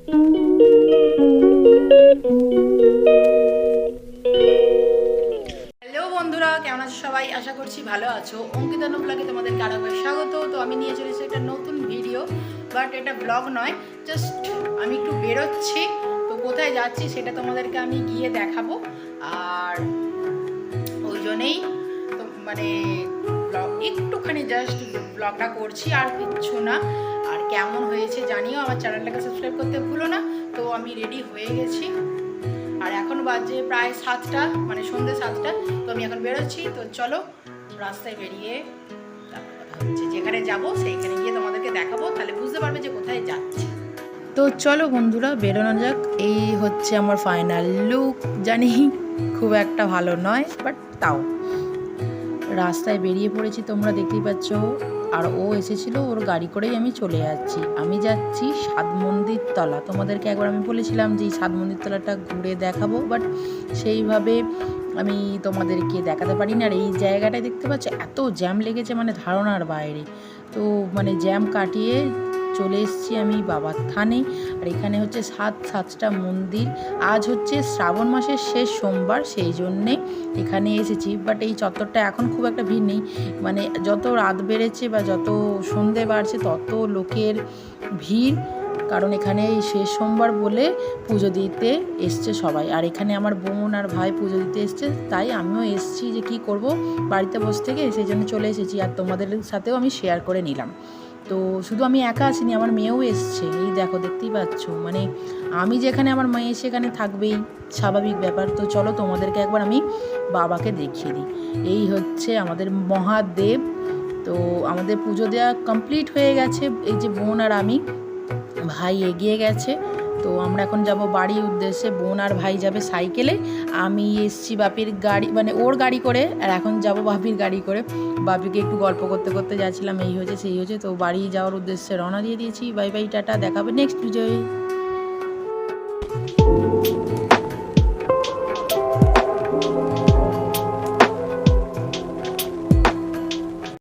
Hello বন্ধুরা, কেমন আছো সবাই? আশা করছি ভালো আছো। অঙ্কিতা ব্লগে তোমাদেরকে আরেকবার স্বাগত। তো আমি নিয়ে চলেছি একটা নতুন ভিডিও, বাট এটা ব্লগ নয়, জাস্ট আমি একটু বেরোচ্ছি। তো কোথায় যাচ্ছি সেটা তোমাদেরকে আমি গিয়ে দেখাবো। আর ওই জন্যেই তো মানে একটুখানি জাস্ট ব্লগটা করছি, আর কিচ্ছু না। আর কেমন হয়েছে জানিও, আমার চ্যানেলটাকে সাবস্ক্রাইব করতে ভুলো না। তো আমি রেডি হয়ে গেছি, আর এখন বাজে প্রায় 7টা, মানে সন্ধ্যে 7টা। তো আমি এখন বেরোচ্ছি। তো চলো রাস্তায় বেরিয়ে তারপর কথা হচ্ছে। যেখানে যাবো সেইখানে গিয়ে তোমাদেরকে দেখাবো, তাহলে বুঝতে পারবে যে কোথায় যাচ্ছি। তো চলো বন্ধুরা, বেরোনো যাক। এই হচ্ছে আমার ফাইনাল লুক। জানি খুব একটা ভালো নয়, বাট তাও রাস্তায় বেরিয়ে পড়েছি, তোমরা দেখতেই পাচ্ছ। আর ও এসেছিল, ওর গাড়ি করেই আমি চলে যাচ্ছি। আমি যাচ্ছি সাত মন্দির তলা। তোমাদেরকে একবার আমি বলেছিলাম যে সাত মন্দির তলাটা ঘুরে দেখাবো, বাট সেইভাবে আমি তোমাদেরকে দেখাতে পারি না। আর এই জায়গাটায় দেখতে পাচ্ছ এত জ্যাম লেগেছে, মানে ধারণার বাইরে। তো মানে জ্যাম কাটিয়ে চলে এসেছি আমি বাবার থানে। আর এখানে হচ্ছে সাতটা মন্দির। আজ হচ্ছে শ্রাবণ মাসের শেষ সোমবার, সেই জন্যে এখানে এসেছি। বাট এই চত্বরটা এখন খুব একটা ভিড় নেই, মানে যত রাত বেড়েছে বা যত সন্ধে বাড়ছে তত লোকের ভিড়। কারণ এখানে এই শেষ সোমবার বলে পুজো দিতে এসছে সবাই। আর এখানে আমার বোন আর ভাই পুজো দিতে এসছে, তাই আমিও এসছি যে কি করব, বাড়িতে বসে থেকে সেই জন্য চলে এসেছি। আর তোমাদের সাথেও আমি শেয়ার করে নিলাম। তো শুধু আমি একা আসিনি, আমার মেয়েও এসছে। এই দেখো, দেখতেই পাচ্ছ, মানে আমি যেখানে আমার মেয়ে সেখানে থাকবেই, স্বাভাবিক ব্যাপার। তো চলো তোমাদেরকে একবার আমি বাবাকে দেখিয়ে দিই। এই হচ্ছে আমাদের মহাদেব। তো আমাদের পুজো দেওয়া কমপ্লিট হয়ে গেছে। এই যে বোন আর আমি, ভাই এগিয়ে গেছে। তো আমরা এখন যাব বাড়ির উদ্দেশ্যে। বোন আর ভাই যাবে সাইকেলে, আমি এসছি বাপির গাড়ি, মানে ওর গাড়ি করে। আর এখন যাব বাপির গাড়ি করে। বাপিকে একটু গল্প করতে করতে যাচ্ছিলাম, এই হয়েছে সেই হয়েছে। তো বাড়ি যাওয়ার উদ্দেশ্যে রওনা দিয়ে দিয়েছি। বাই বাই, টাটা, দেখাবে নেক্সট ভিডিওয়ে।